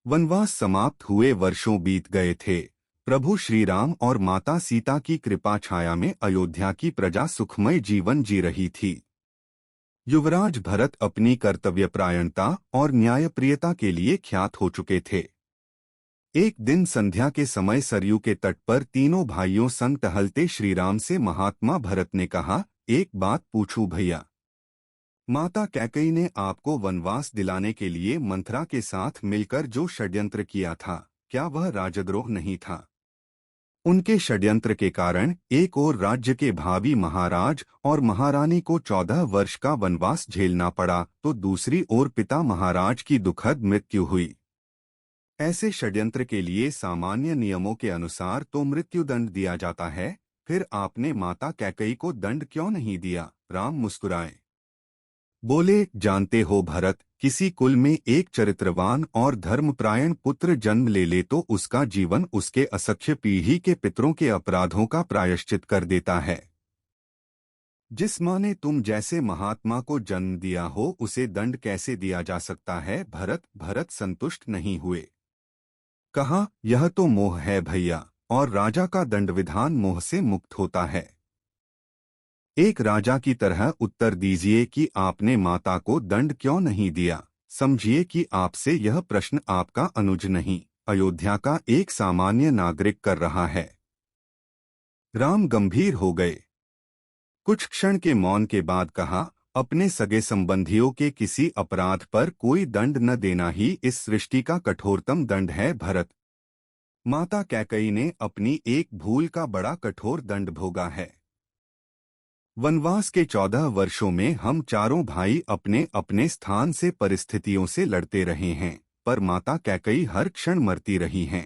वनवास समाप्त हुए वर्षों बीत गए थे। प्रभु श्री राम और माता सीता की कृपा छाया में अयोध्या की प्रजा सुखमय जीवन जी रही थी। युवराज भरत अपनी कर्तव्यपरायणता और न्यायप्रियता के लिए ख्यात हो चुके थे। एक दिन संध्या के समय सरयू के तट पर तीनों भाइयों संग टहलते श्रीराम से महात्मा भरत ने कहा, एक बात पूछूं भैया। माता कैकेयी ने आपको वनवास दिलाने के लिए मंथरा के साथ मिलकर जो षड्यंत्र किया था, क्या वह राजद्रोह नहीं था? उनके षड्यंत्र के कारण एक ओर राज्य के भावी महाराज और महारानी को 14 वर्ष का वनवास झेलना पड़ा, तो दूसरी ओर पिता महाराज की दुखद मृत्यु हुई। ऐसे षड्यंत्र के लिए सामान्य नियमों के अनुसार तो मृत्युदंड दिया जाता है, फिर आपने माता कैकेयी को दंड क्यों नहीं दिया? राम मुस्कुराए बोले, जानते हो भरत, किसी कुल में एक चरित्रवान और धर्मप्रायण पुत्र जन्म ले तो उसका जीवन उसके असख्य पीढ़ी के पितरों के अपराधों का प्रायश्चित कर देता है। जिस माँ ने तुम जैसे महात्मा को जन्म दिया हो उसे दंड कैसे दिया जा सकता है? भरत संतुष्ट नहीं हुए। कहा, यह तो मोह है भैया, और राजा का दंड विधान मोह से मुक्त होता है। एक राजा की तरह उत्तर दीजिए कि आपने माता को दंड क्यों नहीं दिया। समझिए कि आपसे यह प्रश्न आपका अनुज नहीं, अयोध्या का एक सामान्य नागरिक कर रहा है। राम गंभीर हो गए। कुछ क्षण के मौन के बाद कहा, अपने सगे संबंधियों के किसी अपराध पर कोई दंड न देना ही इस सृष्टि का कठोरतम दंड है भरत। माता कैकेयी ने अपनी एक भूल का बड़ा कठोर दंड भोगा है। वनवास के 14 वर्षों में हम चारों भाई अपने अपने स्थान से परिस्थितियों से लड़ते रहे हैं, पर माता कैकेयी हर क्षण मरती रही हैं।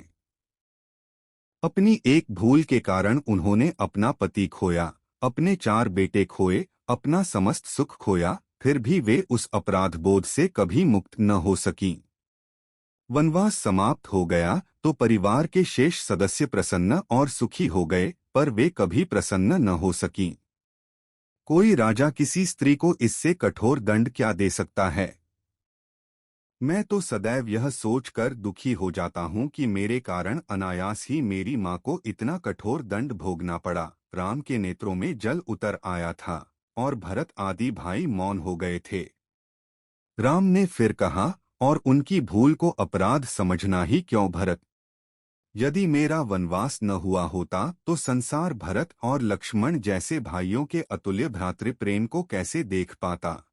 अपनी एक भूल के कारण उन्होंने अपना पति खोया, अपने 4 बेटे खोए, अपना समस्त सुख खोया, फिर भी वे उस अपराध बोध से कभी मुक्त न हो सकीं। वनवास समाप्त हो गया तो परिवार के शेष सदस्य प्रसन्न और सुखी हो गए, पर वे कभी प्रसन्न न हो सकीं। कोई राजा किसी स्त्री को इससे कठोर दंड क्या दे सकता है? मैं तो सदैव यह सोचकर दुखी हो जाता हूँ कि मेरे कारण अनायास ही मेरी माँ को इतना कठोर दंड भोगना पड़ा। राम के नेत्रों में जल उतर आया था और भरत आदि भाई मौन हो गए थे। राम ने फिर कहा, और उनकी भूल को अपराध समझना ही क्यों भरत? यदि मेरा वनवास न हुआ होता तो संसार भरत और लक्ष्मण जैसे भाइयों के अतुल्य भ्रातृप्रेम को कैसे देख पाता?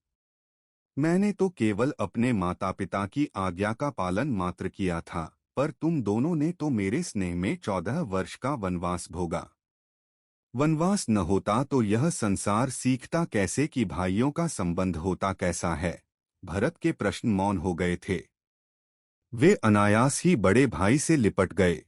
मैंने तो केवल अपने माता पिता की आज्ञा का पालन मात्र किया था, पर तुम दोनों ने तो मेरे स्नेह में 14 वर्ष का वनवास भोगा। वनवास न होता तो यह संसार सीखता कैसे कि भाइयों का संबंध होता कैसा है? भरत के प्रश्न मौन हो गए थे। वे अनायास ही बड़े भाई से लिपट गए।